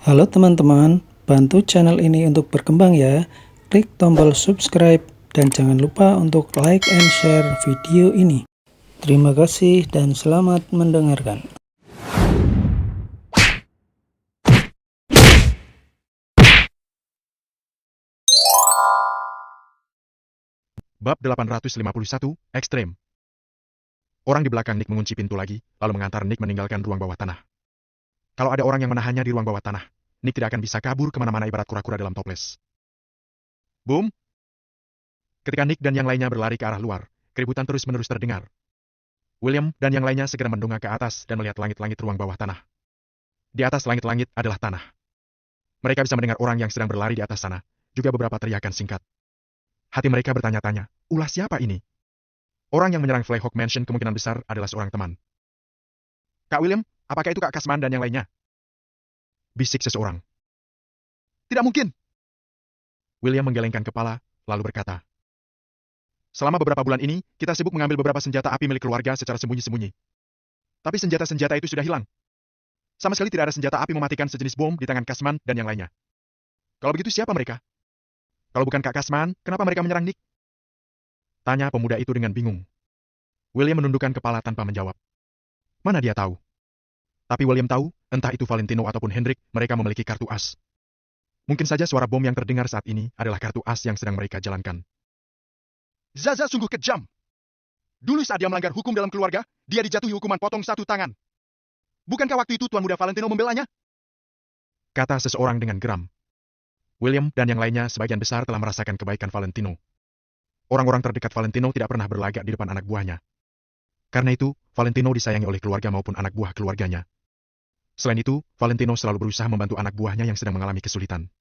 Halo teman-teman, bantu channel ini untuk berkembang ya. Klik tombol subscribe dan jangan lupa untuk like and share video ini. Terima kasih dan selamat mendengarkan. Bab 851, Ekstrem. Orang di belakang Nick mengunci pintu lagi, lalu mengantar Nick meninggalkan ruang bawah tanah. Kalau ada orang yang menahannya di ruang bawah tanah, Nick tidak akan bisa kabur kemana-mana ibarat kura-kura dalam toples. Boom! Ketika Nick dan yang lainnya berlari ke arah luar, keributan terus-menerus terdengar. William dan yang lainnya segera mendongak ke atas dan melihat langit-langit ruang bawah tanah. Di atas langit-langit adalah tanah. Mereka bisa mendengar orang yang sedang berlari di atas sana, juga beberapa teriakan singkat. Hati mereka bertanya-tanya, ulah siapa ini? Orang yang menyerang Flyhawk Mansion kemungkinan besar adalah seorang teman. Kak William, apakah itu Kak Kasman dan yang lainnya? Bisik seseorang. Tidak mungkin. William menggelengkan kepala, lalu berkata. Selama beberapa bulan ini, kita sibuk mengambil beberapa senjata api milik keluarga secara sembunyi-sembunyi. Tapi senjata-senjata itu sudah hilang. Sama sekali tidak ada senjata api mematikan sejenis bom di tangan Kasman dan yang lainnya. Kalau begitu siapa mereka? Kalau bukan Kak Kasman, kenapa mereka menyerang Nick? Tanya pemuda itu dengan bingung. William menundukkan kepala tanpa menjawab. Mana dia tahu? Tapi William tahu, entah itu Valentino ataupun Hendrik, mereka memiliki kartu as. Mungkin saja suara bom yang terdengar saat ini adalah kartu as yang sedang mereka jalankan. Zaza sungguh kejam. Dulu saat dia melanggar hukum dalam keluarga, dia dijatuhi hukuman potong satu tangan. Bukankah waktu itu Tuan Muda Valentino membelanya? Kata seseorang dengan geram. William dan yang lainnya sebagian besar telah merasakan kebaikan Valentino. Orang-orang terdekat Valentino tidak pernah berlagak di depan anak buahnya. Karena itu, Valentino disayangi oleh keluarga maupun anak buah keluarganya. Selain itu, Valentino selalu berusaha membantu anak buahnya yang sedang mengalami kesulitan.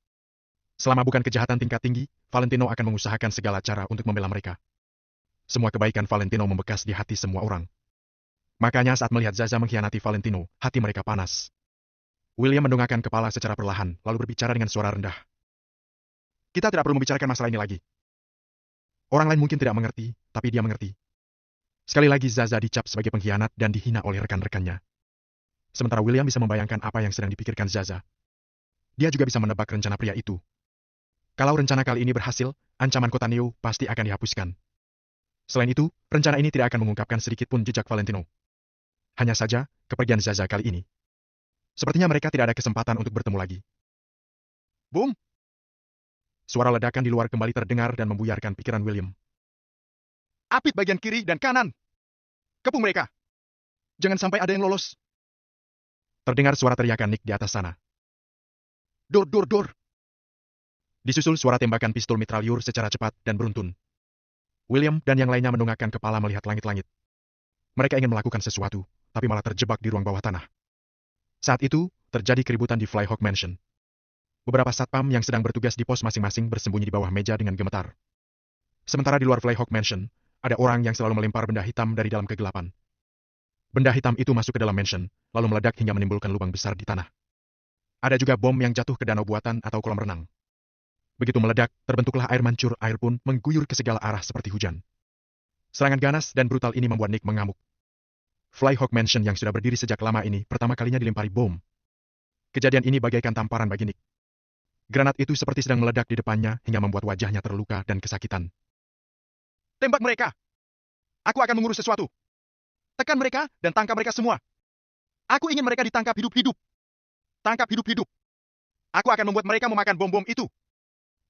Selama bukan kejahatan tingkat tinggi, Valentino akan mengusahakan segala cara untuk membela mereka. Semua kebaikan Valentino membekas di hati semua orang. Makanya saat melihat Zaza mengkhianati Valentino, hati mereka panas. William mendongakkan kepala secara perlahan, lalu berbicara dengan suara rendah. Kita tidak perlu membicarakan masalah ini lagi. Orang lain mungkin tidak mengerti, tapi dia mengerti. Sekali lagi Zaza dicap sebagai pengkhianat dan dihina oleh rekan-rekannya. Sementara William bisa membayangkan apa yang sedang dipikirkan Zaza. Dia juga bisa menebak rencana pria itu. Kalau rencana kali ini berhasil, ancaman kota Neo pasti akan dihapuskan. Selain itu, rencana ini tidak akan mengungkapkan sedikit pun jejak Valentino. Hanya saja, kepergian Zaza kali ini. Sepertinya mereka tidak ada kesempatan untuk bertemu lagi. Boom! Suara ledakan di luar kembali terdengar dan membuyarkan pikiran William. Apit bagian kiri dan kanan! Kepung mereka! Jangan sampai ada yang lolos! Terdengar suara teriakan Nick di atas sana. Dor, dor, dor! Disusul suara tembakan pistol mitralyur secara cepat dan beruntun. William dan yang lainnya mendongakkan kepala melihat langit-langit. Mereka ingin melakukan sesuatu, tapi malah terjebak di ruang bawah tanah. Saat itu, terjadi keributan di Flyhawk Mansion. Beberapa satpam yang sedang bertugas di pos masing-masing bersembunyi di bawah meja dengan gemetar. Sementara di luar Flyhawk Mansion, ada orang yang selalu melempar benda hitam dari dalam kegelapan. Benda hitam itu masuk ke dalam mansion, lalu meledak hingga menimbulkan lubang besar di tanah. Ada juga bom yang jatuh ke danau buatan atau kolam renang. Begitu meledak, terbentuklah air mancur, air pun mengguyur ke segala arah seperti hujan. Serangan ganas dan brutal ini membuat Nick mengamuk. Flyhawk Mansion yang sudah berdiri sejak lama ini pertama kalinya dilempari bom. Kejadian ini bagaikan tamparan bagi Nick. Granat itu seperti sedang meledak di depannya hingga membuat wajahnya terluka dan kesakitan. Tembak mereka! Aku akan mengurus sesuatu. Tekan mereka dan tangkap mereka semua. Aku ingin mereka ditangkap hidup-hidup. Tangkap hidup-hidup. Aku akan membuat mereka memakan bom-bom itu.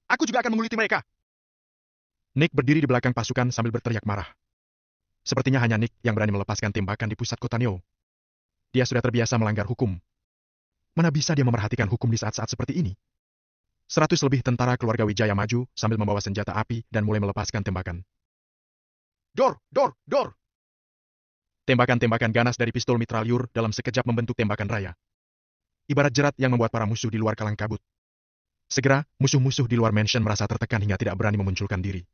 Aku juga akan menguliti mereka. Nick berdiri di belakang pasukan sambil berteriak marah. Sepertinya hanya Nick yang berani melepaskan tembakan di pusat kota Neo. Dia sudah terbiasa melanggar hukum. Mana bisa dia memerhatikan hukum di saat-saat seperti ini? 100 lebih tentara keluarga Wijaya maju sambil membawa senjata api dan mulai melepaskan tembakan. Dor, dor, dor! Tembakan-tembakan ganas dari pistol mitralyur dalam sekejap membentuk tembakan raya. Ibarat jerat yang membuat para musuh di luar kalang kabut. Segera, musuh-musuh di luar mansion merasa tertekan hingga tidak berani memunculkan diri.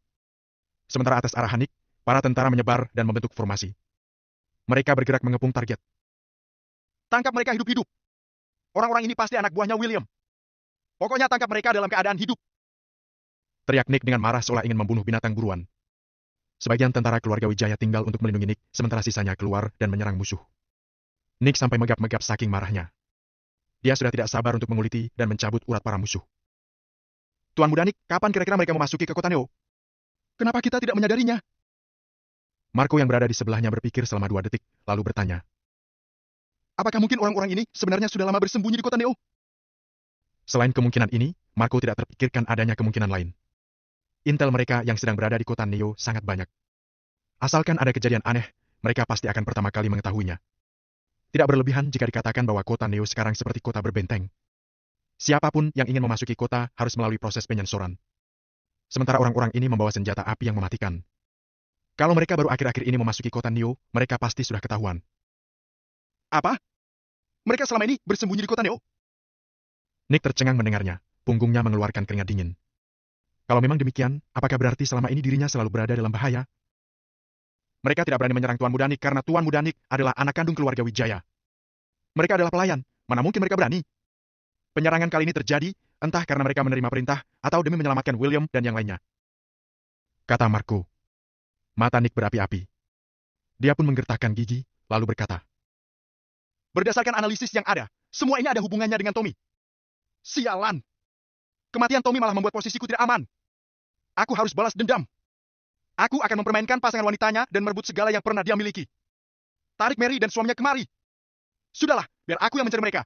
Sementara atas arahan Nick, para tentara menyebar dan membentuk formasi. Mereka bergerak mengepung target. Tangkap mereka hidup-hidup. Orang-orang ini pasti anak buahnya William. Pokoknya tangkap mereka dalam keadaan hidup. Teriak Nick dengan marah seolah ingin membunuh binatang buruan. Sebagian tentara keluarga Wijaya tinggal untuk melindungi Nick, sementara sisanya keluar dan menyerang musuh. Nick sampai megap-megap saking marahnya. dia sudah tidak sabar untuk menguliti dan mencabut urat para musuh. Tuan Muda Nick, kapan kira-kira mereka memasuki ke kota Neo? Kenapa kita tidak menyadarinya? Marco yang berada di sebelahnya berpikir selama 2 detik, lalu bertanya. Apakah mungkin orang-orang ini sebenarnya sudah lama bersembunyi di kota Neo? Selain kemungkinan ini, Marco tidak terpikirkan adanya kemungkinan lain. Intel mereka yang sedang berada di kota Neo sangat banyak. Asalkan ada kejadian aneh, mereka pasti akan pertama kali mengetahuinya. Tidak berlebihan jika dikatakan bahwa kota Neo sekarang seperti kota berbenteng. Siapapun yang ingin memasuki kota harus melalui proses penyensoran. Sementara orang-orang ini membawa senjata api yang mematikan. Kalau mereka baru akhir-akhir ini memasuki kota Neo, mereka pasti sudah ketahuan. Apa? Mereka selama ini bersembunyi di kota Neo? Nick tercengang mendengarnya, punggungnya mengeluarkan keringat dingin. Kalau memang demikian, apakah berarti selama ini dirinya selalu berada dalam bahaya? Mereka tidak berani menyerang Tuan Muda Nick karena Tuan Muda Nick adalah anak kandung keluarga Wijaya. Mereka adalah pelayan, mana mungkin mereka berani? Penyerangan kali ini terjadi, entah karena mereka menerima perintah, atau demi menyelamatkan William dan yang lainnya. Kata Marco. Mata Nick berapi-api. Dia pun menggertakkan gigi, lalu berkata. Berdasarkan analisis yang ada, semua ini ada hubungannya dengan Tommy. Sialan! Kematian Tommy malah membuat posisiku tidak aman. Aku harus balas dendam. Aku akan mempermainkan pasangan wanitanya dan merebut segala yang pernah dia miliki. Tarik Mary dan suaminya kemari. Sudahlah, biar aku yang mencari mereka.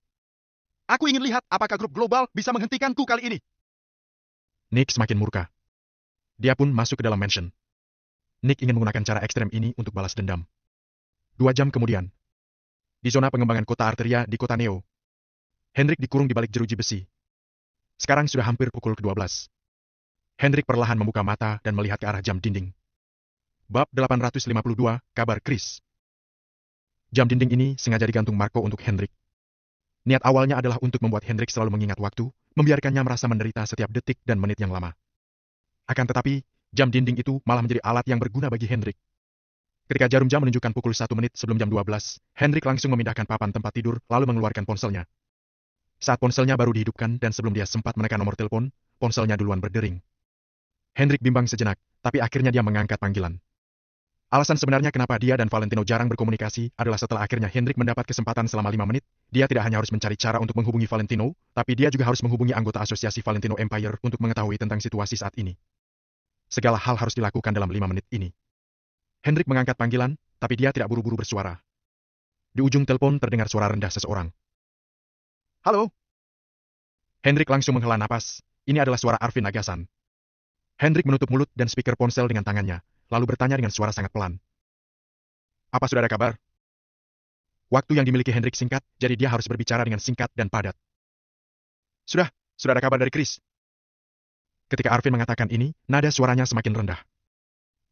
Aku ingin lihat apakah grup global bisa menghentikanku kali ini. Nick semakin murka. Dia pun masuk ke dalam mansion. Nick ingin menggunakan cara ekstrem ini untuk balas dendam. 2 jam kemudian, di zona pengembangan kota Arteria di kota Neo, Hendrik dikurung di balik jeruji besi. Sekarang sudah hampir pukul ke-12. Hendrik perlahan membuka mata dan melihat ke arah jam dinding. Bab 852, kabar Chris. Jam dinding ini sengaja digantung Marco untuk Hendrik. Niat awalnya adalah untuk membuat Hendrik selalu mengingat waktu, membiarkannya merasa menderita setiap detik dan menit yang lama. Akan tetapi, jam dinding itu malah menjadi alat yang berguna bagi Hendrik. Ketika jarum jam menunjukkan pukul 1 menit sebelum jam 12, Hendrik langsung memindahkan papan tempat tidur lalu mengeluarkan ponselnya. Saat ponselnya baru dihidupkan dan sebelum dia sempat menekan nomor telepon, ponselnya duluan berdering. Hendrik bimbang sejenak, tapi akhirnya dia mengangkat panggilan. Alasan sebenarnya kenapa dia dan Valentino jarang berkomunikasi adalah setelah akhirnya Hendrik mendapat kesempatan selama 5 menit, dia tidak hanya harus mencari cara untuk menghubungi Valentino, tapi dia juga harus menghubungi anggota asosiasi Valentino Empire untuk mengetahui tentang situasi saat ini. Segala hal harus dilakukan dalam 5 menit ini. Hendrik mengangkat panggilan, tapi dia tidak buru-buru bersuara. Di ujung telepon terdengar suara rendah seseorang. Halo? Hendrik langsung menghela napas, ini adalah suara Arvin Nagasan. Hendrik menutup mulut dan speaker ponsel dengan tangannya, lalu bertanya dengan suara sangat pelan. Apa sudah ada kabar? Waktu yang dimiliki Hendrik singkat, jadi dia harus berbicara dengan singkat dan padat. Sudah ada kabar dari Chris. Ketika Arvin mengatakan ini, nada suaranya semakin rendah.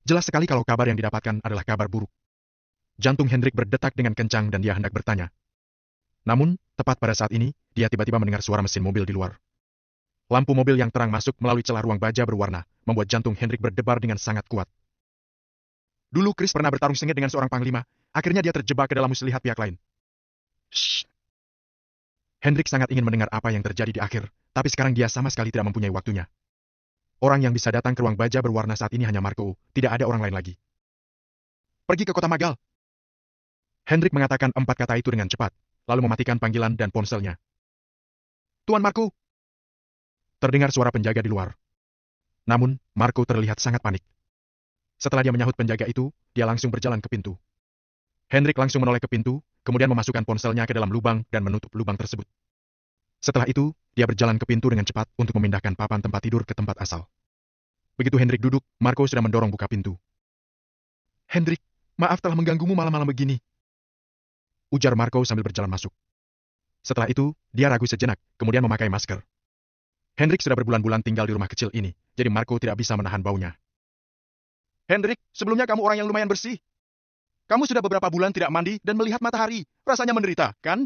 Jelas sekali kalau kabar yang didapatkan adalah kabar buruk. Jantung Hendrik berdetak dengan kencang dan dia hendak bertanya. Namun, tepat pada saat ini, dia tiba-tiba mendengar suara mesin mobil di luar. Lampu mobil yang terang masuk melalui celah ruang baja berwarna, membuat jantung Hendrik berdebar dengan sangat kuat. Dulu Chris pernah bertarung sengit dengan seorang panglima, akhirnya dia terjebak ke dalam muslihat pihak lain. Shh. Hendrik sangat ingin mendengar apa yang terjadi di akhir, tapi sekarang dia sama sekali tidak mempunyai waktunya. Orang yang bisa datang ke ruang baja berwarna saat ini hanya Marco, tidak ada orang lain lagi. Pergi ke kota Magal. Hendrik mengatakan 4 kata itu dengan cepat, lalu mematikan panggilan dan ponselnya. Tuan Marco. Terdengar suara penjaga di luar. Namun, Marco terlihat sangat panik. Setelah dia menyahut penjaga itu, dia langsung berjalan ke pintu. Hendrik langsung menoleh ke pintu, kemudian memasukkan ponselnya ke dalam lubang dan menutup lubang tersebut. Setelah itu, dia berjalan ke pintu dengan cepat untuk memindahkan papan tempat tidur ke tempat asal. Begitu Hendrik duduk, Marco sudah mendorong buka pintu. Hendrik, maaf telah mengganggumu malam-malam begini. Ujar Marco sambil berjalan masuk. Setelah itu, dia ragu sejenak, kemudian memakai masker. Hendrik sudah berbulan-bulan tinggal di rumah kecil ini, jadi Marco tidak bisa menahan baunya. Hendrik, sebelumnya kamu orang yang lumayan bersih. Kamu sudah beberapa bulan tidak mandi dan melihat matahari. Rasanya menderita, kan?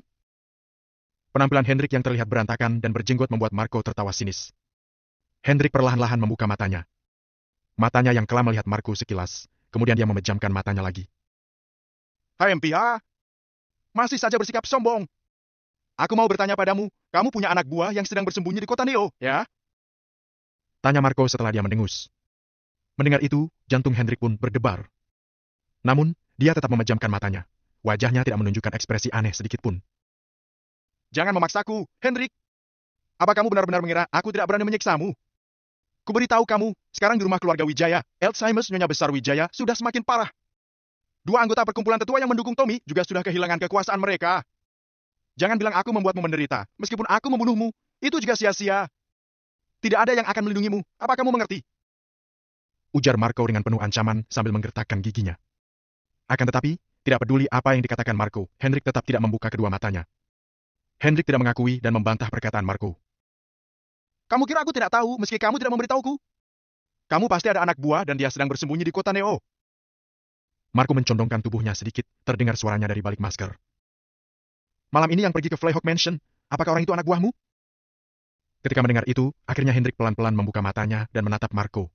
Penampilan Hendrik yang terlihat berantakan dan berjenggot membuat Marco tertawa sinis. Hendrik perlahan-lahan membuka matanya. Matanya yang kelam melihat Marco sekilas, kemudian dia memejamkan matanya lagi. Hai MPH, masih saja bersikap sombong. Aku mau bertanya padamu, kamu punya anak buah yang sedang bersembunyi di kota Neo, ya? Tanya Marco setelah dia mendengus. Mendengar itu, jantung Hendrik pun berdebar. Namun, dia tetap memejamkan matanya. Wajahnya tidak menunjukkan ekspresi aneh sedikit pun. Jangan memaksaku, Hendrik. Apa kamu benar-benar mengira aku tidak berani menyiksamu? Kuberitahu kamu, sekarang di rumah keluarga Wijaya, Alzheimer's Nyonya Besar Wijaya sudah semakin parah. Dua anggota perkumpulan tetua yang mendukung Tommy juga sudah kehilangan kekuasaan mereka. Jangan bilang aku membuatmu menderita. Meskipun aku membunuhmu, itu juga sia-sia. Tidak ada yang akan melindungimu. Apa kamu mengerti? Ujar Marco dengan penuh ancaman sambil menggertakkan giginya. Akan tetapi, tidak peduli apa yang dikatakan Marco, Hendrik tetap tidak membuka kedua matanya. Hendrik tidak mengakui dan membantah perkataan Marco. Kamu kira aku tidak tahu meski kamu tidak memberitahuku? Kamu pasti ada anak buah dan dia sedang bersembunyi di kota Neo. Marco mencondongkan tubuhnya sedikit, terdengar suaranya dari balik masker. Malam ini yang pergi ke Flyhawk Mansion, apakah orang itu anak buahmu? Ketika mendengar itu, akhirnya Hendrik pelan-pelan membuka matanya dan menatap Marco.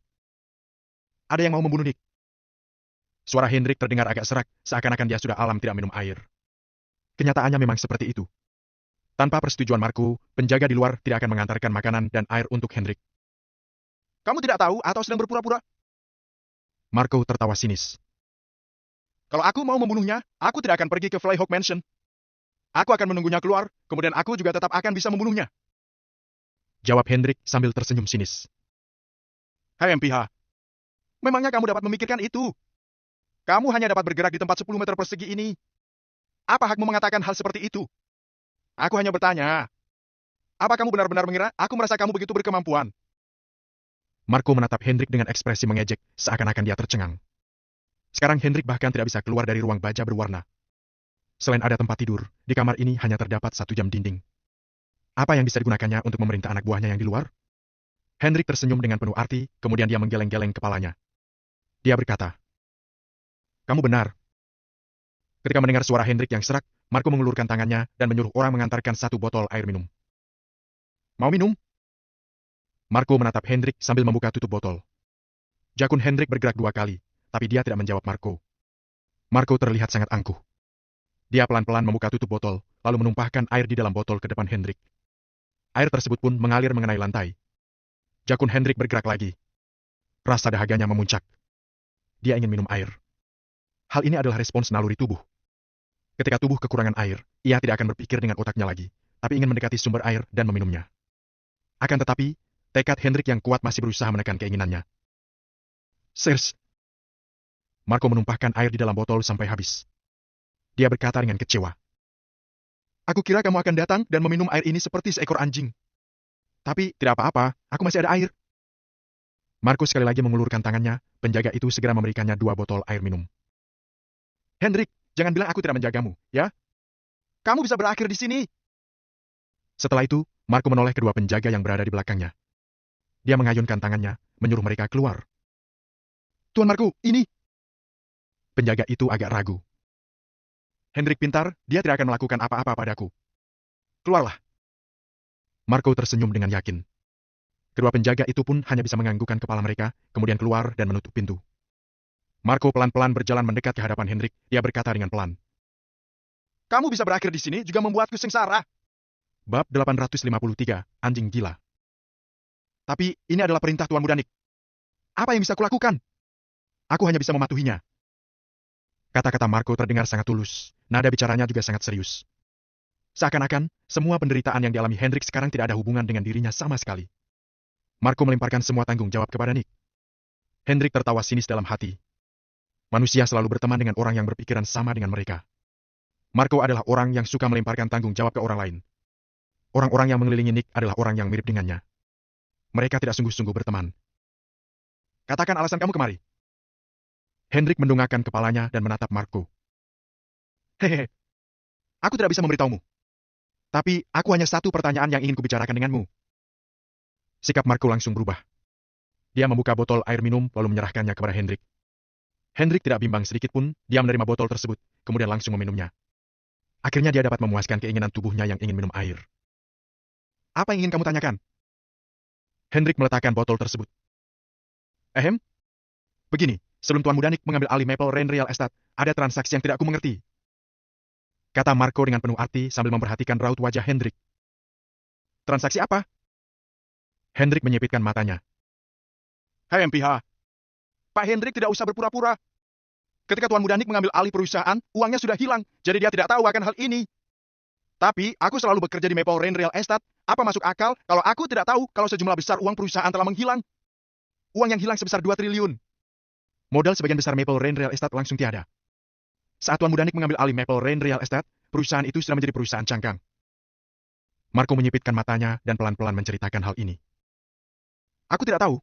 Ada yang mau membunuh Nick? Suara Hendrik terdengar agak serak, seakan-akan dia sudah alam tidak minum air. Kenyataannya memang seperti itu. Tanpa persetujuan Marco, penjaga di luar tidak akan mengantarkan makanan dan air untuk Hendrik. Kamu tidak tahu atau sedang berpura-pura? Marco tertawa sinis. Kalau aku mau membunuhnya, aku tidak akan pergi ke Flyhawk Mansion. Aku akan menunggunya keluar, kemudian aku juga tetap akan bisa membunuhnya. Jawab Hendrik sambil tersenyum sinis. Hai MPH, memangnya kamu dapat memikirkan itu? Kamu hanya dapat bergerak di tempat 10 meter persegi ini. Apa hakmu mengatakan hal seperti itu? Aku hanya bertanya. Apa kamu benar-benar mengira aku merasa kamu begitu berkemampuan? Marco menatap Hendrik dengan ekspresi mengejek, seakan-akan dia tercengang. Sekarang Hendrik bahkan tidak bisa keluar dari ruang baja berwarna. Selain ada tempat tidur, di kamar ini hanya terdapat 1 jam dinding. Apa yang bisa digunakannya untuk memerintah anak buahnya yang di luar? Hendrik tersenyum dengan penuh arti, kemudian dia menggeleng-geleng kepalanya. Dia berkata, "Kamu benar." Ketika mendengar suara Hendrik yang serak, Marco mengulurkan tangannya dan menyuruh orang mengantarkan 1 botol air minum. Mau minum? Marco menatap Hendrik sambil membuka tutup botol. Jakun Hendrik bergerak 2 kali, tapi dia tidak menjawab Marco. Marco terlihat sangat angkuh. Dia pelan-pelan membuka tutup botol, lalu menumpahkan air di dalam botol ke depan Hendrik. Air tersebut pun mengalir mengenai lantai. Jakun Hendrik bergerak lagi. Rasa dahaganya memuncak. Dia ingin minum air. Hal ini adalah respons naluri tubuh. Ketika tubuh kekurangan air, ia tidak akan berpikir dengan otaknya lagi, tapi ingin mendekati sumber air dan meminumnya. Akan tetapi, tekad Hendrik yang kuat masih berusaha menekan keinginannya. Sirs. Marco menumpahkan air di dalam botol sampai habis. Dia berkata dengan kecewa. Aku kira kamu akan datang dan meminum air ini seperti seekor anjing. Tapi tidak apa-apa, aku masih ada air. Marco sekali lagi mengulurkan tangannya, penjaga itu segera memberikannya 2 botol air minum. Hendrik, jangan bilang aku tidak menjagamu, ya? Kamu bisa berakhir di sini. Setelah itu, Marco menoleh kedua penjaga yang berada di belakangnya. Dia mengayunkan tangannya, menyuruh mereka keluar. Tuan Marco, ini. Penjaga itu agak ragu. Hendrik pintar, dia tidak akan melakukan apa-apa padaku. Keluarlah. Marco tersenyum dengan yakin. Kedua penjaga itu pun hanya bisa menganggukkan kepala mereka, kemudian keluar dan menutup pintu. Marco pelan-pelan berjalan mendekat ke hadapan Hendrik, dia berkata dengan pelan. Kamu bisa berakhir di sini juga membuatku sengsara. Bab 853, Anjing Gila. Tapi ini adalah perintah Tuan Muda Nick. Apa yang bisa kulakukan? Aku hanya bisa mematuhinya. Kata-kata Marco terdengar sangat tulus, nada bicaranya juga sangat serius. Seakan-akan, semua penderitaan yang dialami Hendrik sekarang tidak ada hubungan dengan dirinya sama sekali. Marco melemparkan semua tanggung jawab kepada Nick. Hendrik tertawa sinis dalam hati. Manusia selalu berteman dengan orang yang berpikiran sama dengan mereka. Marco adalah orang yang suka melemparkan tanggung jawab ke orang lain. Orang-orang yang mengelilingi Nick adalah orang yang mirip dengannya. Mereka tidak sungguh-sungguh berteman. Katakan alasan kamu kemari. Hendrik mendongakkan kepalanya dan menatap Marco. Hehehe. Aku tidak bisa memberitahumu. Tapi, aku hanya 1 pertanyaan yang ingin kubicarakan denganmu. Sikap Marco langsung berubah. Dia membuka botol air minum lalu menyerahkannya kepada Hendrik. Hendrik tidak bimbang sedikit pun, dia menerima botol tersebut, kemudian langsung meminumnya. Akhirnya dia dapat memuaskan keinginan tubuhnya yang ingin minum air. Apa yang ingin kamu tanyakan? Hendrik meletakkan botol tersebut. Begini, sebelum Tuan Muda Nick mengambil alih Maple Rain Real Estate, ada transaksi yang tidak aku mengerti. Kata Marco dengan penuh arti sambil memperhatikan raut wajah Hendrik. Transaksi apa? Hendrik menyipitkan matanya. Hai MPH. Pak Hendrik tidak usah berpura-pura. Ketika Tuan Muda Nick mengambil alih perusahaan, uangnya sudah hilang, jadi dia tidak tahu akan hal ini. Tapi, aku selalu bekerja di Maple Rain Real Estate. Apa masuk akal kalau aku tidak tahu kalau sejumlah besar uang perusahaan telah menghilang? Uang yang hilang sebesar 2 triliun. Modal sebagian besar Maple Rain Real Estate langsung tiada. Saat Tuan Muda Nick mengambil alih Maple Rain Real Estate, perusahaan itu sudah menjadi perusahaan cangkang. Marco menyipitkan matanya dan pelan-pelan menceritakan hal ini. Aku tidak tahu,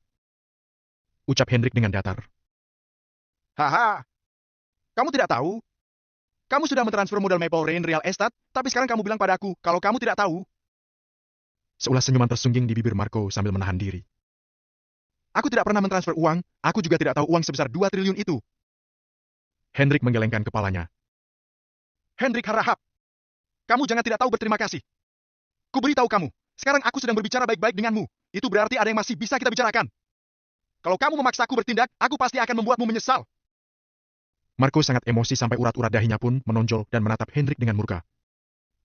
ucap Hendrik dengan datar. Haha, kamu tidak tahu? Kamu sudah mentransfer modal Maple Rain Real Estate, tapi sekarang kamu bilang padaku kalau kamu tidak tahu. Seulas senyuman tersungging di bibir Marco sambil menahan diri. Aku tidak pernah mentransfer uang, aku juga tidak tahu uang sebesar 2 triliun itu. Hendrik menggelengkan kepalanya. Hendrik harahap, kamu jangan tidak tahu berterima kasih. Ku beritahu kamu, sekarang aku sedang berbicara baik-baik denganmu. Itu berarti ada yang masih bisa kita bicarakan. Kalau kamu memaksaku bertindak, aku pasti akan membuatmu menyesal. Marco sangat emosi sampai urat-urat dahinya pun menonjol dan menatap Hendrik dengan murka.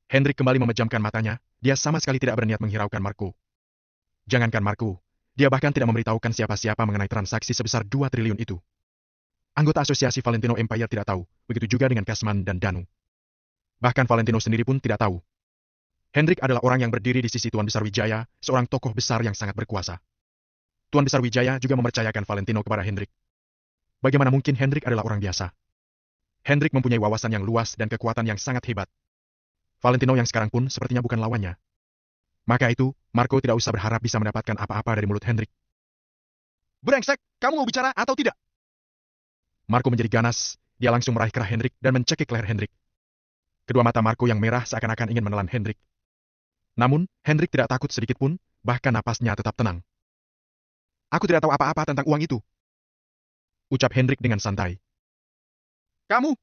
Hendrik kembali memejamkan matanya, dia sama sekali tidak berniat menghiraukan Marco. Jangankan Marco, dia bahkan tidak memberitahukan siapa-siapa mengenai transaksi sebesar 2 triliun itu. Anggota asosiasi Valentino Empire tidak tahu, begitu juga dengan Kasman dan Danu. Bahkan Valentino sendiri pun tidak tahu. Hendrik adalah orang yang berdiri di sisi Tuan Besar Wijaya, seorang tokoh besar yang sangat berkuasa. Tuan Besar Wijaya juga mempercayakan Valentino kepada Hendrik. Bagaimana mungkin Hendrik adalah orang biasa? Hendrik mempunyai wawasan yang luas dan kekuatan yang sangat hebat. Valentino yang sekarang pun sepertinya bukan lawannya. Maka itu, Marco tidak usah berharap bisa mendapatkan apa-apa dari mulut Hendrik. Brengsek, kamu mau bicara atau tidak? Marco menjadi ganas, dia langsung meraih kerah Hendrik dan mencekik leher Hendrik. Kedua mata Marco yang merah seakan-akan ingin menelan Hendrik. Namun, Hendrik tidak takut sedikit pun, bahkan napasnya tetap tenang. Aku tidak tahu apa-apa tentang uang itu, ucap Hendrik dengan santai. Kamu?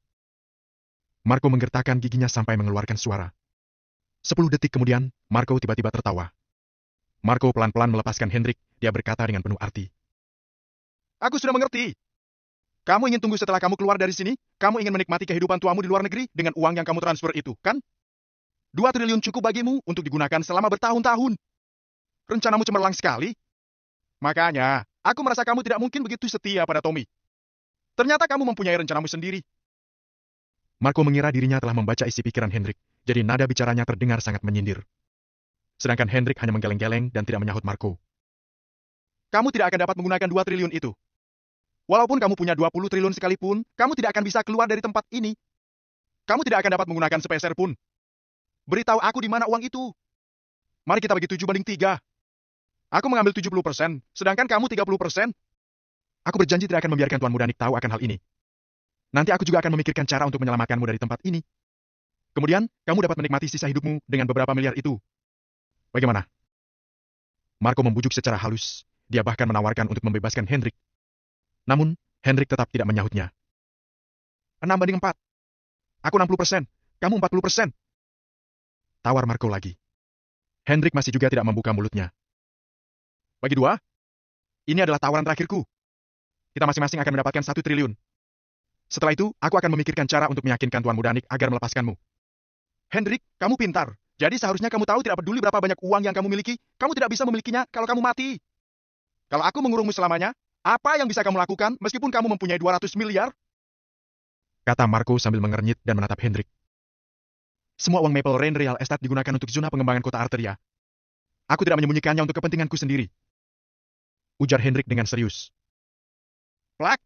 Marco menggertakkan giginya sampai mengeluarkan suara. 10 detik kemudian, Marco tiba-tiba tertawa. Marco pelan-pelan melepaskan Hendrik, dia berkata dengan penuh arti. Aku sudah mengerti. Kamu ingin tunggu setelah kamu keluar dari sini? Kamu ingin menikmati kehidupan tuamu di luar negeri dengan uang yang kamu transfer itu, kan? 2 triliun cukup bagimu untuk digunakan selama bertahun-tahun. Rencanamu cemerlang sekali. Makanya, aku merasa kamu tidak mungkin begitu setia pada Tommy. Ternyata kamu mempunyai rencanamu sendiri. Marco mengira dirinya telah membaca isi pikiran Hendrik, jadi nada bicaranya terdengar sangat menyindir. Sedangkan Hendrik hanya menggeleng-geleng dan tidak menyahut Marco. Kamu tidak akan dapat menggunakan 2 triliun itu. Walaupun kamu punya 20 triliun sekalipun, kamu tidak akan bisa keluar dari tempat ini. Kamu tidak akan dapat menggunakan sepeser pun. Beritahu aku di mana uang itu. Mari kita bagi 7/3. Aku mengambil 70%, sedangkan kamu 30%. Aku berjanji tidak akan membiarkan Tuan Muda Nick tahu akan hal ini. Nanti aku juga akan memikirkan cara untuk menyelamatkanmu dari tempat ini. Kemudian, kamu dapat menikmati sisa hidupmu dengan beberapa miliar itu. Bagaimana? Marco membujuk secara halus. Dia bahkan menawarkan untuk membebaskan Hendrik. Namun, Hendrik tetap tidak menyahutnya. 6/4. Aku 60%, kamu 40%. Tawar Marco lagi. Hendrik masih juga tidak membuka mulutnya. Bagi 2, ini adalah tawaran terakhirku. Kita masing-masing akan mendapatkan 1 triliun. Setelah itu, aku akan memikirkan cara untuk meyakinkan Tuan Muda Nick agar melepaskanmu. Hendrik, kamu pintar. Jadi seharusnya kamu tahu tidak peduli berapa banyak uang yang kamu miliki, kamu tidak bisa memilikinya kalau kamu mati. Kalau aku mengurungmu selamanya, apa yang bisa kamu lakukan meskipun kamu mempunyai 200 miliar? Kata Marco sambil mengernyit dan menatap Hendrik. Semua uang Maple Rain Real Estate digunakan untuk zona pengembangan kota Arteria. Aku tidak menyembunyikannya untuk kepentinganku sendiri. Ujar Hendrik dengan serius. Plak!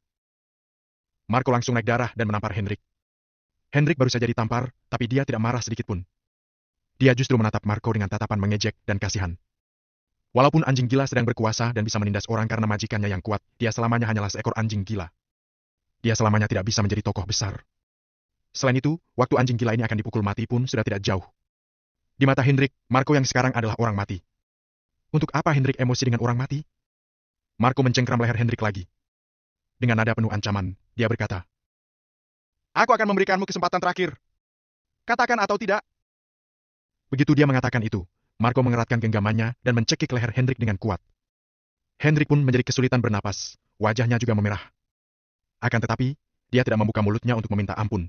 Marco langsung naik darah dan menampar Hendrik. Hendrik baru saja ditampar, tapi dia tidak marah sedikit pun. Dia justru menatap Marco dengan tatapan mengejek dan kasihan. Walaupun anjing gila sedang berkuasa dan bisa menindas orang karena majikannya yang kuat, dia selamanya hanyalah seekor anjing gila. Dia selamanya tidak bisa menjadi tokoh besar. Selain itu, waktu anjing gila ini akan dipukul mati pun sudah tidak jauh. Di mata Hendrik, Marco yang sekarang adalah orang mati. Untuk apa Hendrik emosi dengan orang mati? Marco mencengkram leher Hendrik lagi. Dengan nada penuh ancaman, dia berkata, Aku akan memberikanmu kesempatan terakhir. Katakan atau tidak. Begitu dia mengatakan itu, Marco mengeratkan genggamannya dan mencekik leher Hendrik dengan kuat. Hendrik pun menjadi kesulitan bernapas, wajahnya juga memerah. Akan tetapi, dia tidak membuka mulutnya untuk meminta ampun.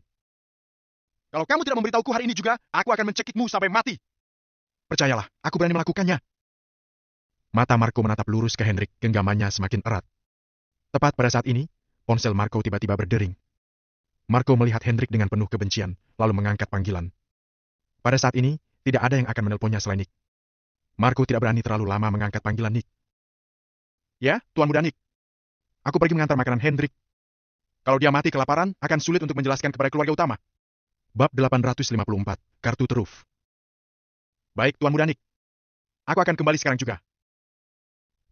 Kalau kamu tidak memberitahuku hari ini juga, aku akan mencekikmu sampai mati. Percayalah, aku berani melakukannya. Mata Marco menatap lurus ke Hendrik, genggamannya semakin erat. Tepat pada saat ini, ponsel Marco tiba-tiba berdering. Marco melihat Hendrik dengan penuh kebencian, lalu mengangkat panggilan. Pada saat ini, Tidak ada yang akan menelponnya selain Nick. Marco tidak berani terlalu lama mengangkat panggilan Nick. Ya, Tuan Muda Nick. Aku pergi mengantar makanan Hendrik. Kalau dia mati kelaparan, akan sulit untuk menjelaskan kepada keluarga utama. Bab 854, Kartu Teruf. Baik, Tuan Muda Nick. Aku akan kembali sekarang juga.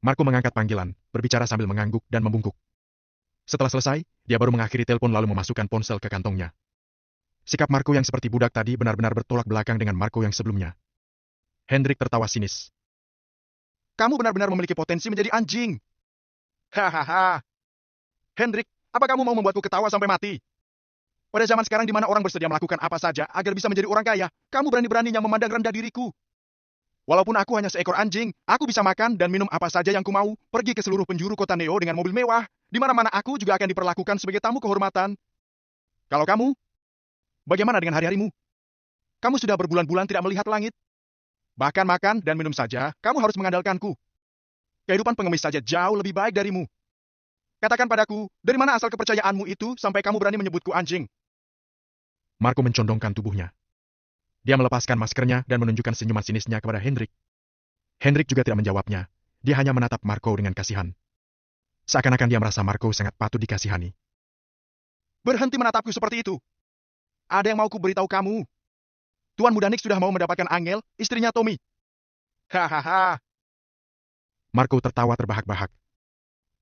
Marco mengangkat panggilan, berbicara sambil mengangguk dan membungkuk. Setelah selesai, dia baru mengakhiri telepon lalu memasukkan ponsel ke kantongnya. Sikap Marco yang seperti budak tadi benar-benar bertolak belakang dengan Marco yang sebelumnya. Hendrik tertawa sinis. Kamu benar-benar memiliki potensi menjadi anjing. Hahaha. Hendrik, apa kamu mau membuatku ketawa sampai mati? Pada zaman sekarang di mana orang bersedia melakukan apa saja agar bisa menjadi orang kaya, kamu berani-beraninya memandang rendah diriku. Walaupun aku hanya seekor anjing, aku bisa makan dan minum apa saja yang ku mau, pergi ke seluruh penjuru kota Neo dengan mobil mewah, di mana-mana aku juga akan diperlakukan sebagai tamu kehormatan. Kalau kamu, bagaimana dengan hari-harimu? Kamu sudah berbulan-bulan tidak melihat langit. Bahkan makan dan minum saja, kamu harus mengandalkanku. Kehidupan pengemis saja jauh lebih baik darimu. Katakan padaku, dari mana asal kepercayaanmu itu sampai kamu berani menyebutku anjing? Marco mencondongkan tubuhnya. Dia melepaskan maskernya dan menunjukkan senyuman sinisnya kepada Hendrik. Hendrik juga tidak menjawabnya. Dia hanya menatap Marco dengan kasihan. Seakan-akan dia merasa Marco sangat patut dikasihani. Berhenti menatapku seperti itu. Ada yang mau ku beritahu kamu. Tuan Muda Nick sudah mau mendapatkan Angel, istrinya Tommy. Hahaha. Marco tertawa terbahak-bahak.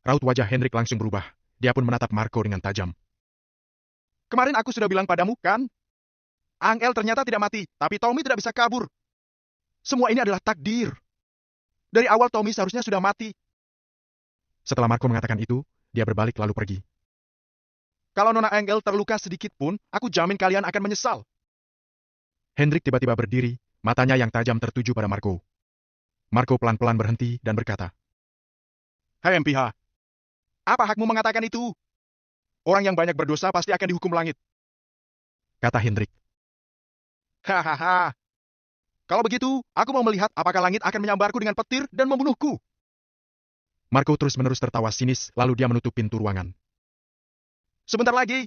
Raut wajah Hendrik langsung berubah. Dia pun menatap Marco dengan tajam. Kemarin aku sudah bilang padamu, kan? Angel ternyata tidak mati, tapi Tommy tidak bisa kabur. Semua ini adalah takdir. Dari awal Tommy seharusnya sudah mati. Setelah Marco mengatakan itu, dia berbalik lalu pergi. Kalau Nona Angel terluka sedikit pun, aku jamin kalian akan menyesal. Hendrik tiba-tiba berdiri, matanya yang tajam tertuju pada Marco. Marco pelan-pelan berhenti dan berkata, Hai MPH, apa hakmu mengatakan itu? Orang yang banyak berdosa pasti akan dihukum langit. Kata Hendrik. Hahaha. Kalau begitu, aku mau melihat apakah langit akan menyambarku dengan petir dan membunuhku. Marco terus-menerus tertawa sinis, lalu dia menutup pintu ruangan. Sebentar lagi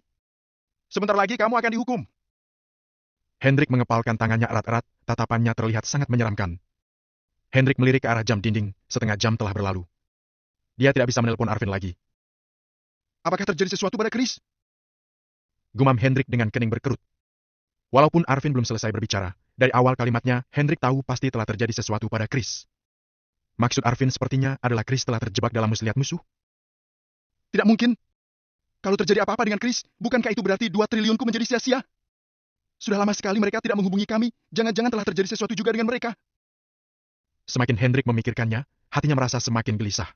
kamu akan dihukum. Hendrik mengepalkan tangannya erat-erat, tatapannya terlihat sangat menyeramkan. Hendrik melirik ke arah jam dinding, setengah jam telah berlalu. Dia tidak bisa menelpon Arvin lagi. Apakah terjadi sesuatu pada Chris? Gumam Hendrik dengan kening berkerut. Walaupun Arvin belum selesai berbicara, dari awal kalimatnya, Hendrik tahu pasti telah terjadi sesuatu pada Chris. Maksud Arvin sepertinya adalah Chris telah terjebak dalam muslihat musuh. Tidak mungkin. Kalau terjadi apa-apa dengan Chris, bukankah itu berarti 2 triliunku menjadi sia-sia? Sudah lama sekali mereka tidak menghubungi kami, jangan-jangan telah terjadi sesuatu juga dengan mereka. Semakin Hendrik memikirkannya, hatinya merasa semakin gelisah.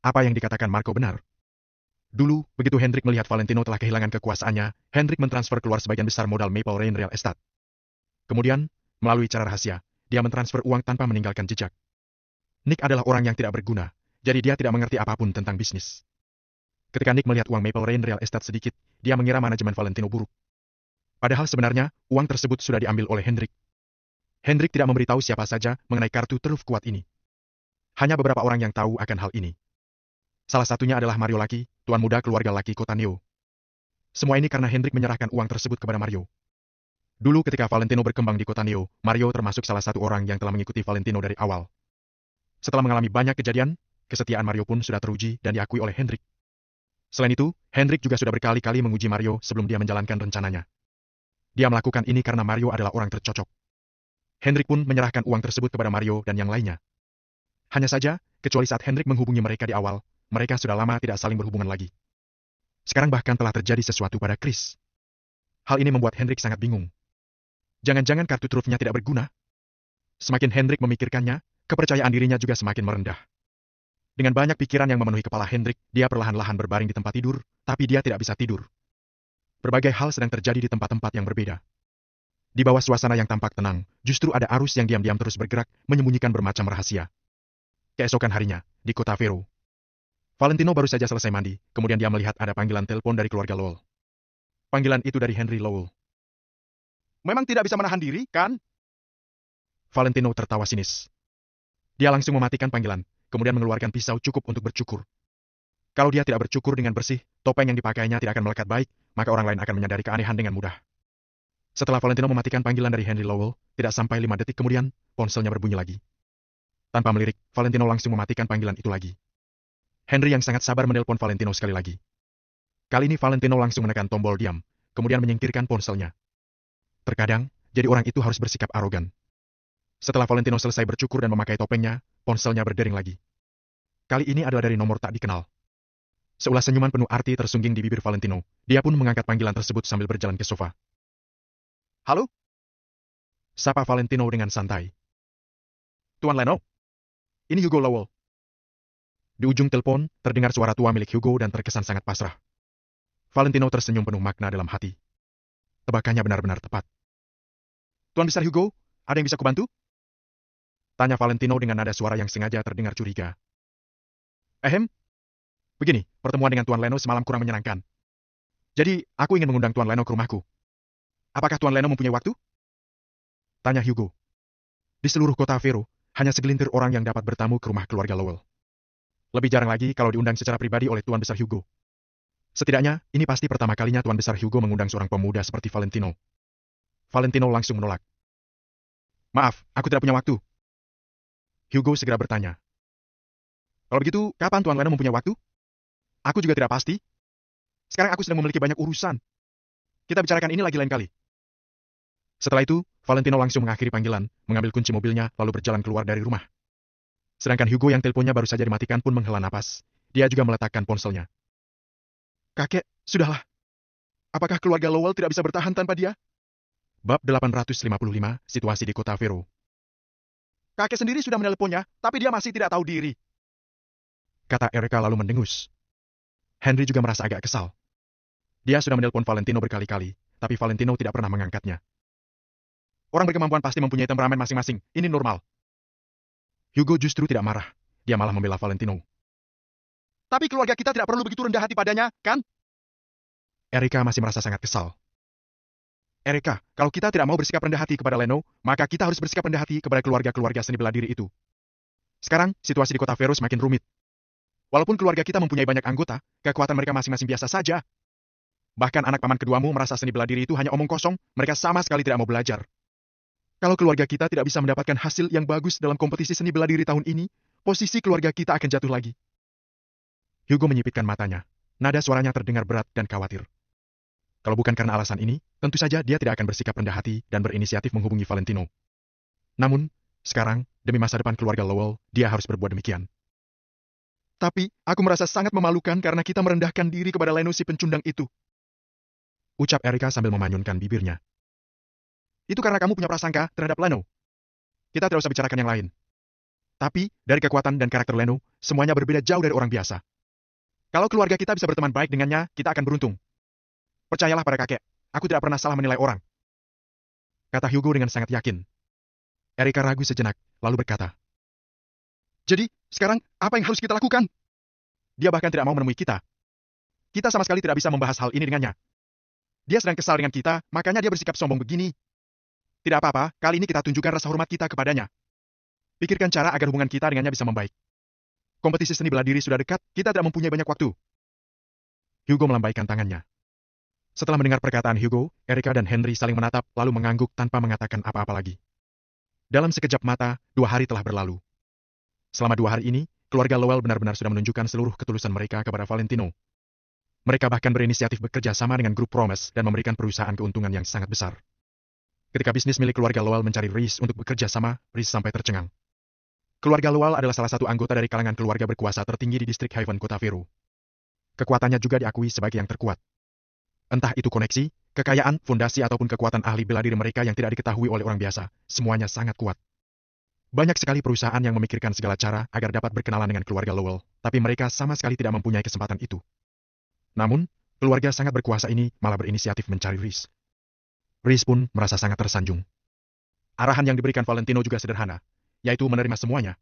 Apa yang dikatakan Marco benar. Dulu, begitu Hendrik melihat Valentino telah kehilangan kekuasaannya, Hendrik mentransfer keluar sebagian besar modal Maple Rain Real Estate. Kemudian, melalui cara rahasia, dia mentransfer uang tanpa meninggalkan jejak. Nick adalah orang yang tidak berguna, jadi dia tidak mengerti apapun tentang bisnis. Ketika Nick melihat uang Maple Rain Real Estate sedikit, dia mengira manajemen Valentino buruk. Padahal sebenarnya, uang tersebut sudah diambil oleh Hendrik. Hendrik tidak memberitahu siapa saja mengenai kartu truf kuat ini. Hanya beberapa orang yang tahu akan hal ini. Salah satunya adalah Mario Laki, tuan muda keluarga Laki kota Neo. Semua ini karena Hendrik menyerahkan uang tersebut kepada Mario. Dulu ketika Valentino berkembang di kota Neo, Mario termasuk salah satu orang yang telah mengikuti Valentino dari awal. Setelah mengalami banyak kejadian, kesetiaan Mario pun sudah teruji dan diakui oleh Hendrik. Selain itu, Hendrik juga sudah berkali-kali menguji Mario sebelum dia menjalankan rencananya. Dia melakukan ini karena Mario adalah orang tercocok. Hendrik pun menyerahkan uang tersebut kepada Mario dan yang lainnya. Hanya saja, kecuali saat Hendrik menghubungi mereka di awal, mereka sudah lama tidak saling berhubungan lagi. Sekarang bahkan telah terjadi sesuatu pada Chris. Hal ini membuat Hendrik sangat bingung. Jangan-jangan kartu trufnya tidak berguna? Semakin Hendrik memikirkannya, kepercayaan dirinya juga semakin merendah. Dengan banyak pikiran yang memenuhi kepala Hendrik, dia perlahan-lahan berbaring di tempat tidur, tapi dia tidak bisa tidur. Berbagai hal sedang terjadi di tempat-tempat yang berbeda. Di bawah suasana yang tampak tenang, justru ada arus yang diam-diam terus bergerak, menyembunyikan bermacam rahasia. Keesokan harinya, di kota Vero. Valentino baru saja selesai mandi, kemudian dia melihat ada panggilan telepon dari keluarga Lowell. Panggilan itu dari Henry Lowell. Memang tidak bisa menahan diri, kan? Valentino tertawa sinis. Dia langsung mematikan panggilan, kemudian mengeluarkan pisau cukup untuk bercukur. Kalau dia tidak bercukur dengan bersih, topeng yang dipakainya tidak akan melekat baik, maka orang lain akan menyadari keanehan dengan mudah. Setelah Valentino mematikan panggilan dari Henry Lowell, tidak sampai 5 detik kemudian, ponselnya berbunyi lagi. Tanpa melirik, Valentino langsung mematikan panggilan itu lagi. Henry yang sangat sabar menelpon Valentino sekali lagi. Kali ini Valentino langsung menekan tombol diam, kemudian menyingkirkan ponselnya. Terkadang, jadi orang itu harus bersikap arogan. Setelah Valentino selesai bercukur dan memakai topengnya, ponselnya berdering lagi. Kali ini adalah dari nomor tak dikenal. Seulas senyuman penuh arti tersungging di bibir Valentino, dia pun mengangkat panggilan tersebut sambil berjalan ke sofa. Halo? Sapa Valentino dengan santai. Tuan Leno? Ini Hugo Lowell. Di ujung telepon, terdengar suara tua milik Hugo dan terkesan sangat pasrah. Valentino tersenyum penuh makna dalam hati. Tebakannya benar-benar tepat. Tuan Besar Hugo, ada yang bisa kubantu? Tanya Valentino dengan nada suara yang sengaja terdengar curiga. Begini, pertemuan dengan Tuan Leno semalam kurang menyenangkan. Jadi, aku ingin mengundang Tuan Leno ke rumahku. Apakah Tuan Leno mempunyai waktu? Tanya Hugo. Di seluruh kota Vero, hanya segelintir orang yang dapat bertamu ke rumah keluarga Lowell. Lebih jarang lagi kalau diundang secara pribadi oleh Tuan Besar Hugo. Setidaknya, ini pasti pertama kalinya Tuan Besar Hugo mengundang seorang pemuda seperti Valentino. Valentino langsung menolak. Maaf, aku tidak punya waktu. Hugo segera bertanya. Kalau begitu, kapan Tuan Leno mempunyai waktu? Aku juga tidak pasti. Sekarang aku sedang memiliki banyak urusan. Kita bicarakan ini lagi lain kali. Setelah itu, Valentino langsung mengakhiri panggilan, mengambil kunci mobilnya, lalu berjalan keluar dari rumah. Sedangkan Hugo yang teleponnya baru saja dimatikan pun menghela napas. Dia juga meletakkan ponselnya. Kakek, sudahlah. Apakah keluarga Lowell tidak bisa bertahan tanpa dia? Bab 855, situasi di kota Vero. Kakek sendiri sudah menelponnya, tapi dia masih tidak tahu diri. Kata Erika lalu mendengus. Henry juga merasa agak kesal. Dia sudah menelpon Valentino berkali-kali, tapi Valentino tidak pernah mengangkatnya. Orang berkemampuan pasti mempunyai temperamen masing-masing, ini normal. Hugo justru tidak marah, dia malah membela Valentino. Tapi keluarga kita tidak perlu begitu rendah hati padanya, kan? Erika masih merasa sangat kesal. Erika, kalau kita tidak mau bersikap rendah hati kepada Leno, maka kita harus bersikap rendah hati kepada keluarga-keluarga seni bela diri itu. Sekarang, situasi di kota Vero semakin rumit. Walaupun keluarga kita mempunyai banyak anggota, kekuatan mereka masing-masing biasa saja. Bahkan anak paman keduamu merasa seni bela diri itu hanya omong kosong, mereka sama sekali tidak mau belajar. Kalau keluarga kita tidak bisa mendapatkan hasil yang bagus dalam kompetisi seni bela diri tahun ini, posisi keluarga kita akan jatuh lagi. Hugo menyipitkan matanya. Nada suaranya terdengar berat dan khawatir. Kalau bukan karena alasan ini, tentu saja dia tidak akan bersikap rendah hati dan berinisiatif menghubungi Valentino. Namun, sekarang, demi masa depan keluarga Lowell, dia harus berbuat demikian. Tapi, aku merasa sangat memalukan karena kita merendahkan diri kepada Leno si pencundang itu. Ucap Erika sambil memanyunkan bibirnya. Itu karena kamu punya prasangka terhadap Leno. Kita tidak usah bicarakan yang lain. Tapi, dari kekuatan dan karakter Leno, semuanya berbeda jauh dari orang biasa. Kalau keluarga kita bisa berteman baik dengannya, kita akan beruntung. Percayalah pada kakek, aku tidak pernah salah menilai orang. Kata Hugo dengan sangat yakin. Erika ragu sejenak, lalu berkata. Jadi, sekarang apa yang harus kita lakukan? Dia bahkan tidak mau menemui kita. Kita sama sekali tidak bisa membahas hal ini dengannya. Dia sedang kesal dengan kita, makanya dia bersikap sombong begini. Tidak apa-apa, kali ini kita tunjukkan rasa hormat kita kepadanya. Pikirkan cara agar hubungan kita dengannya bisa membaik. Kompetisi seni bela diri sudah dekat, kita tidak mempunyai banyak waktu. Hugo melambaikan tangannya. Setelah mendengar perkataan Hugo, Erika dan Henry saling menatap, lalu mengangguk tanpa mengatakan apa-apa lagi. Dalam sekejap mata, 2 hari telah berlalu. Selama 2 hari ini, keluarga Lowell benar-benar sudah menunjukkan seluruh ketulusan mereka kepada Valentino. Mereka bahkan berinisiatif bekerja sama dengan grup Promes dan memberikan perusahaan keuntungan yang sangat besar. Ketika bisnis milik keluarga Lowell mencari Reese untuk bekerja sama, Reese sampai tercengang. Keluarga Lowell adalah salah satu anggota dari kalangan keluarga berkuasa tertinggi di distrik Haven Kota Vero. Kekuatannya juga diakui sebagai yang terkuat. Entah itu koneksi, kekayaan, fondasi ataupun kekuatan ahli bela diri mereka yang tidak diketahui oleh orang biasa, semuanya sangat kuat. Banyak sekali perusahaan yang memikirkan segala cara agar dapat berkenalan dengan keluarga Lowell, tapi mereka sama sekali tidak mempunyai kesempatan itu. Namun, keluarga sangat berkuasa ini malah berinisiatif mencari Reese. Reese pun merasa sangat tersanjung. Arahan yang diberikan Valentino juga sederhana, yaitu menerima semuanya.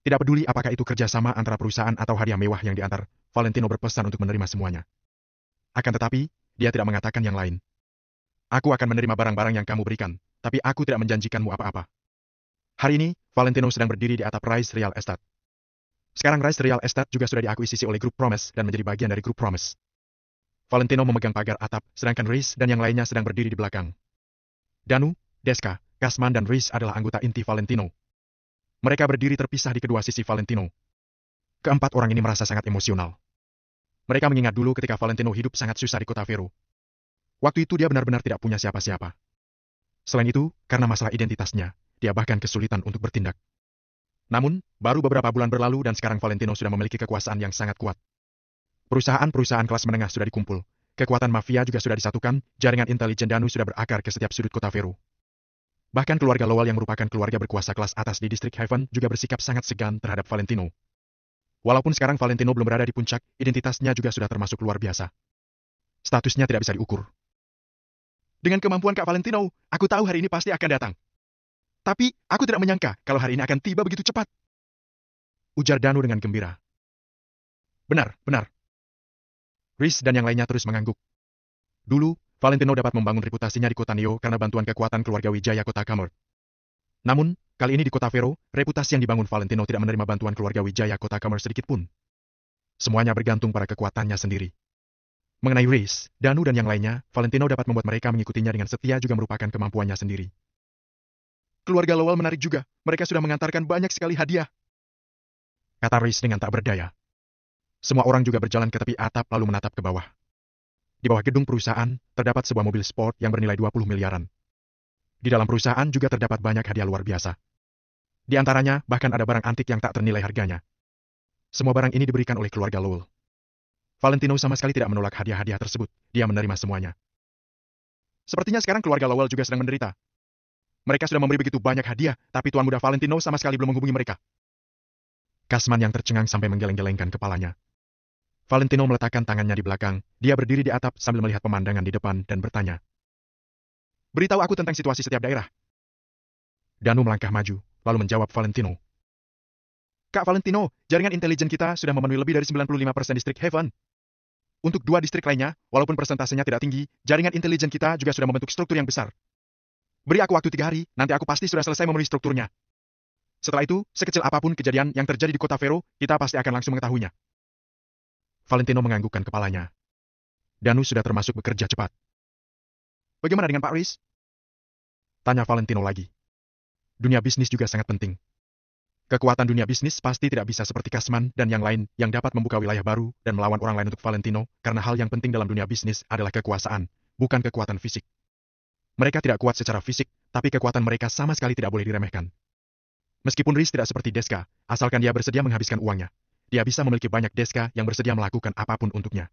Tidak peduli apakah itu kerjasama antara perusahaan atau hadiah mewah yang diantar, Valentino berpesan untuk menerima semuanya. Akan tetapi, dia tidak mengatakan yang lain. Aku akan menerima barang-barang yang kamu berikan, tapi aku tidak menjanjikanmu apa-apa. Hari ini, Valentino sedang berdiri di atap Rice Real Estate. Sekarang Rice Real Estate juga sudah diakuisisi oleh grup Promes dan menjadi bagian dari grup Promes. Valentino memegang pagar atap, sedangkan Reese dan yang lainnya sedang berdiri di belakang. Danu, Deska, Kasman dan Riz adalah anggota inti Valentino. Mereka berdiri terpisah di kedua sisi Valentino. Keempat orang ini merasa sangat emosional. Mereka mengingat dulu ketika Valentino hidup sangat susah di kota Vero. Waktu itu dia benar-benar tidak punya siapa-siapa. Selain itu, karena masalah identitasnya, dia bahkan kesulitan untuk bertindak. Namun, baru beberapa bulan berlalu dan sekarang Valentino sudah memiliki kekuasaan yang sangat kuat. Perusahaan-perusahaan kelas menengah sudah dikumpul, kekuatan mafia juga sudah disatukan, jaringan intelijen Danu sudah berakar ke setiap sudut kota Vero. Bahkan keluarga Lowell yang merupakan keluarga berkuasa kelas atas di distrik Haven juga bersikap sangat segan terhadap Valentino. Walaupun sekarang Valentino belum berada di puncak, identitasnya juga sudah termasuk luar biasa. Statusnya tidak bisa diukur. Dengan kemampuan Kak Valentino, aku tahu hari ini pasti akan datang. Tapi, aku tidak menyangka kalau hari ini akan tiba begitu cepat. Ujar Danu dengan gembira. Benar, benar. Riz dan yang lainnya terus mengangguk. Dulu, Valentino dapat membangun reputasinya di kota Neo karena bantuan kekuatan keluarga Wijaya kota Kamert. Namun, kali ini di kota Vero, reputasi yang dibangun Valentino tidak menerima bantuan keluarga Wijaya kota Kamert sedikit pun. Semuanya bergantung pada kekuatannya sendiri. Mengenai Riz, Danu dan yang lainnya, Valentino dapat membuat mereka mengikutinya dengan setia juga merupakan kemampuannya sendiri. Keluarga Lowell menarik juga, mereka sudah mengantarkan banyak sekali hadiah. Kata Riz dengan tak berdaya. Semua orang juga berjalan ke tepi atap lalu menatap ke bawah. Di bawah gedung perusahaan, terdapat sebuah mobil sport yang bernilai 20 miliaran. Di dalam perusahaan juga terdapat banyak hadiah luar biasa. Di antaranya, bahkan ada barang antik yang tak ternilai harganya. Semua barang ini diberikan oleh keluarga Lowell. Valentino sama sekali tidak menolak hadiah-hadiah tersebut, dia menerima semuanya. Sepertinya sekarang keluarga Lowell juga sedang menderita. Mereka sudah memberi begitu banyak hadiah, tapi Tuan Muda Valentino sama sekali belum menghubungi mereka. Kasman yang tercengang sampai menggeleng-gelengkan kepalanya. Valentino meletakkan tangannya di belakang, dia berdiri di atap sambil melihat pemandangan di depan dan bertanya. Beritahu aku tentang situasi setiap daerah. Danu melangkah maju, lalu menjawab Valentino. Kak Valentino, jaringan intelijen kita sudah memenuhi lebih dari 95% distrik Haven. Untuk 2 distrik lainnya, walaupun persentasenya tidak tinggi, jaringan intelijen kita juga sudah membentuk struktur yang besar. Beri aku waktu 3 hari, nanti aku pasti sudah selesai memenuhi strukturnya. Setelah itu, sekecil apapun kejadian yang terjadi di kota Vero, kita pasti akan langsung mengetahuinya. Valentino menganggukkan kepalanya. Danu sudah termasuk bekerja cepat. Bagaimana dengan Pak Riz? Tanya Valentino lagi. Dunia bisnis juga sangat penting. Kekuatan dunia bisnis pasti tidak bisa seperti Kasman dan yang lain yang dapat membuka wilayah baru dan melawan orang lain untuk Valentino, karena hal yang penting dalam dunia bisnis adalah kekuasaan, bukan kekuatan fisik. Mereka tidak kuat secara fisik, tapi kekuatan mereka sama sekali tidak boleh diremehkan. Meskipun Riz tidak seperti Deska, asalkan dia bersedia menghabiskan uangnya, dia bisa memiliki banyak Deska yang bersedia melakukan apapun untuknya.